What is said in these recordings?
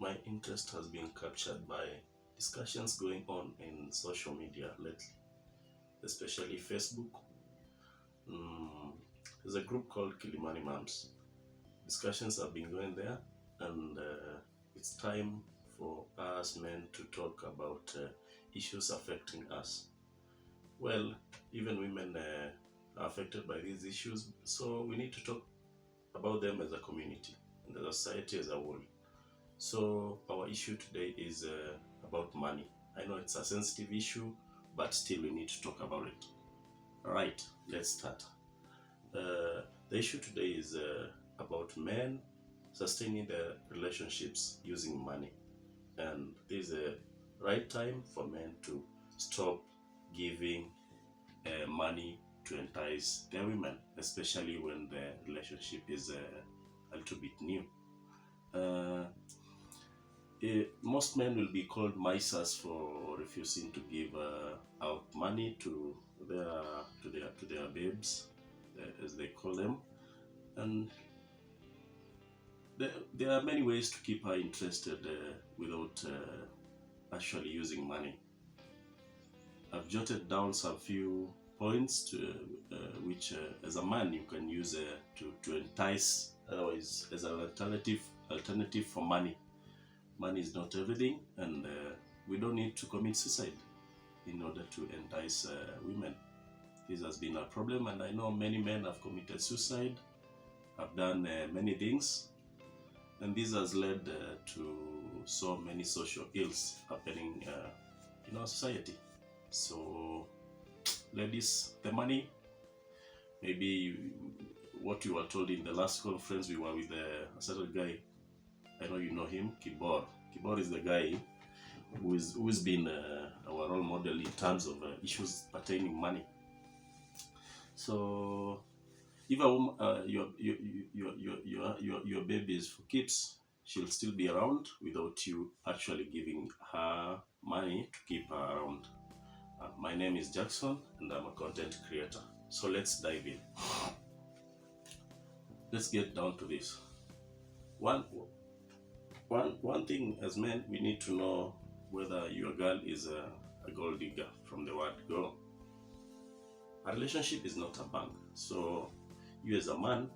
my interest has been captured by discussions going on in social media lately, especially Facebook. Mm, there's a group called Kilimani Moms. Discussions have been going there, and it's time for us men to talk about issues affecting us. Well, even women are affected by these issues, so we need to talk about them as a community and as a society as a whole. So our issue today is about money. I know it's a sensitive issue, but still we need to talk about it. All right, let's start. The issue today is about men sustaining their relationships using money. And this is a right time for men to stop giving money to entice their women, especially when the relationship is a little bit new. Most men will be called misers for refusing to give out money to their babes, as they call them, and there are many ways to keep her interested without actually using money. I've jotted down some few points to which, as a man, you can use to entice, otherwise, as an alternative for money. Money is not everything, and we don't need to commit suicide in order to entice women. This has been a problem, and I know many men have committed suicide, have done many things, and this has led to so many social ills happening in our society. So, ladies, the money, maybe what you were told in the last conference, we were with a certain guy. I know you know him, Kibor. Kibor is the guy who's been our role model in terms of issues pertaining money. So, if a woman, your baby is for keeps, she'll still be around without you actually giving her money to keep her around. My name is Jackson, and I'm a content creator. So let's dive in. Let's get down to this. One thing as men, we need to know whether your girl is a gold digger from the word go. A relationship is not a bank, so you as a man,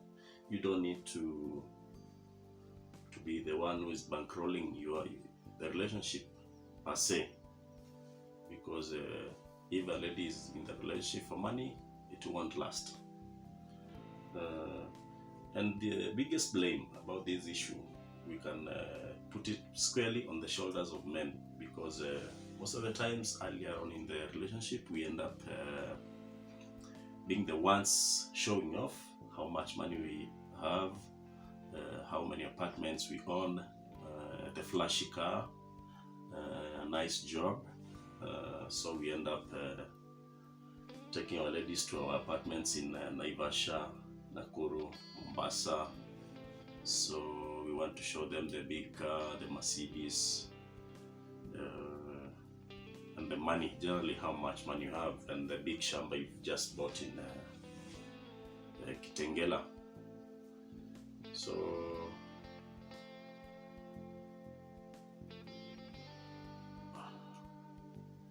you don't need to be the one who is bankrolling the relationship per se, because if a lady is in the relationship for money, it won't last. And the biggest blame about this issue, we can put it squarely on the shoulders of men, because most of the times earlier on in the relationship, we end up being the ones showing off how much money we have, how many apartments we own, the flashy car, a nice job. So we end up taking our ladies to our apartments in Naivasha, Nakuru, Mombasa. So we want to show them the big car, the Mercedes, and the money, generally how much money you have, and the big shamba you've just bought in Kitengela. So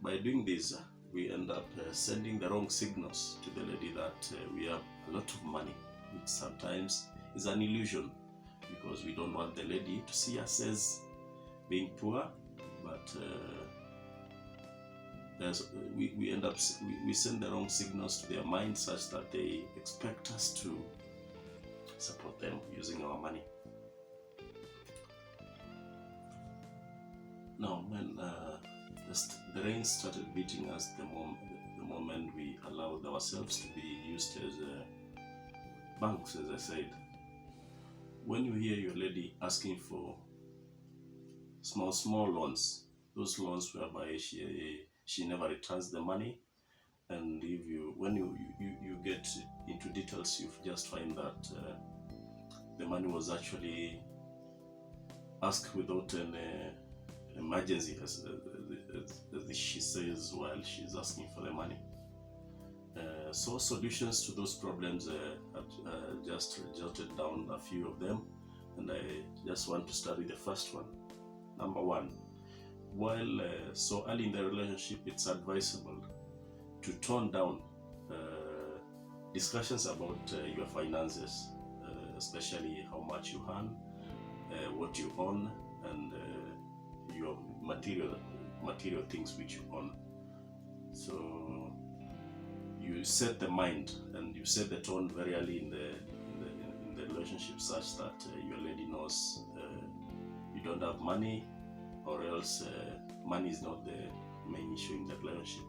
by doing this, we end up sending the wrong signals to the lady that we have a lot of money, which sometimes is an illusion, because we don't want the lady to see us as being poor, but we end up we send the wrong signals to their mind, such that they expect us to support them using our money. Now, when the rain started beating us, the moment we allowed ourselves to be used as banks, as I said. When you hear your lady asking for small loans, those loans whereby she never returns the money, and when you get into details, you just find that the money was actually asked without an emergency, as she says while she's asking for the money. So solutions to those problems, I've just jotted down a few of them, and I just want to start with the first one. Number one, while so early in the relationship, it's advisable to tone down discussions about your finances, especially how much you earn, what you own, and your material things which you own. So you set the mind and you set the tone very early in the relationship, such that your lady knows you don't have money, or else money is not the main issue in the relationship.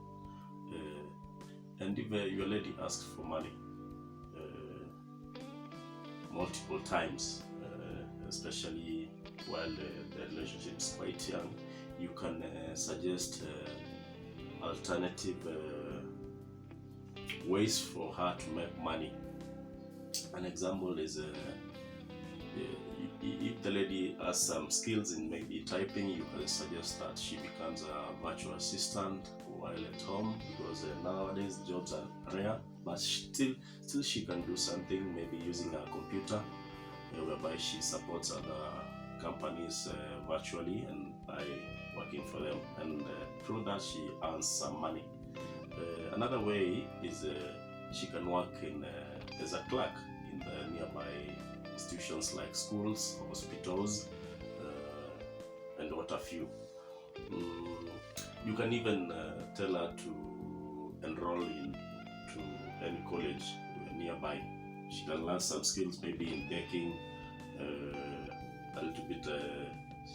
And if your lady asks for money multiple times, especially while the relationship is quite young, you can suggest alternative ways for her to make money. An example is if the lady has some skills in maybe typing, you can suggest that she becomes a virtual assistant while at home, because nowadays jobs are rare, but still she can do something, maybe using a computer, whereby she supports other companies virtually and by working for them, and through that she earns some money. Another way is she can work as a clerk in the nearby institutions like schools, hospitals, and what have you. You can even tell her to enroll into any college nearby. She can learn some skills, maybe in baking, a little bit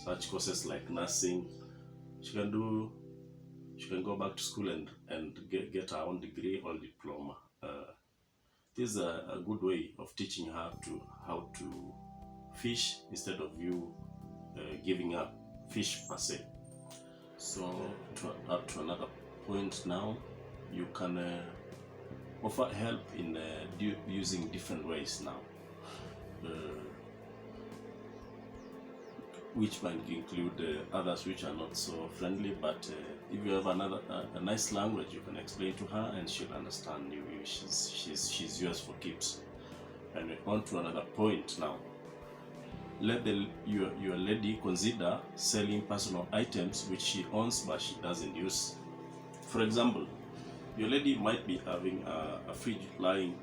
such courses like nursing. She can go back to school and get her own degree or diploma. This is a good way of teaching her how to fish instead of you giving up fish per se. So to another point now, you can offer help in using different ways now, which might include others which are not so friendly, but if you have a nice language, you can explain to her and she'll understand you. She's yours for keeps. And on to another point now. Let your lady consider selling personal items which she owns but she doesn't use. For example, your lady might be having a fridge lying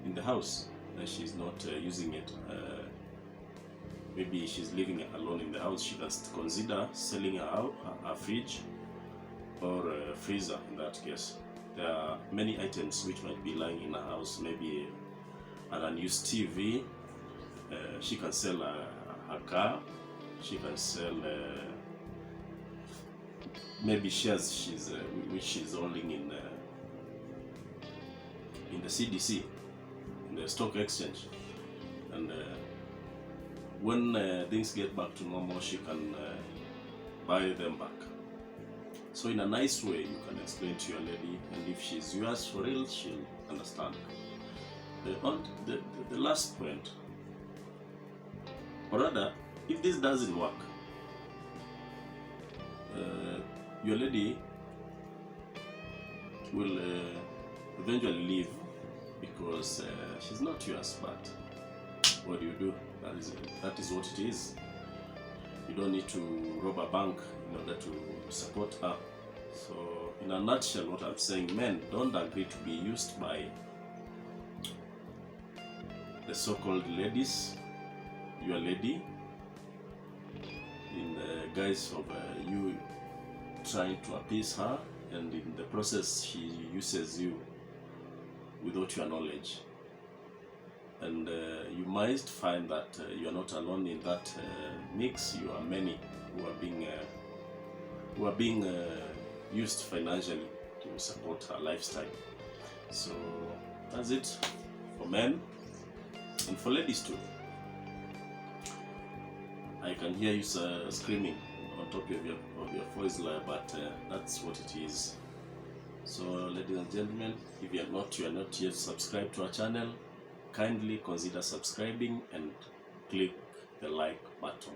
in the house and she's not using it. Maybe she's living alone in the house. She can consider selling her fridge or a freezer. In that case, there are many items which might be lying in her house. Maybe an unused TV. She can sell her car. She can sell maybe shares which she's holding in the CDC, in the stock exchange, and when things get back to normal, she can buy them back. So in a nice way, you can explain to your lady, and if she's yours for real, she'll understand. The last point, or rather, if this doesn't work, your lady will eventually leave because she's not yours. But what do? That is what it is. You don't need to rob a bank in order to support her. So in a nutshell, what I'm saying, men, don't agree to be used by the so-called ladies, your lady, in the guise of you trying to appease her, and in the process she uses you without your knowledge. And you might find that you are not alone in that mix. You are many who are being used financially to support her lifestyle. So that's it for men and for ladies too. I can hear you screaming on top of your voice, but that's what it is. So, ladies and gentlemen, if you are not yet subscribed to our channel, kindly consider subscribing and click the like button.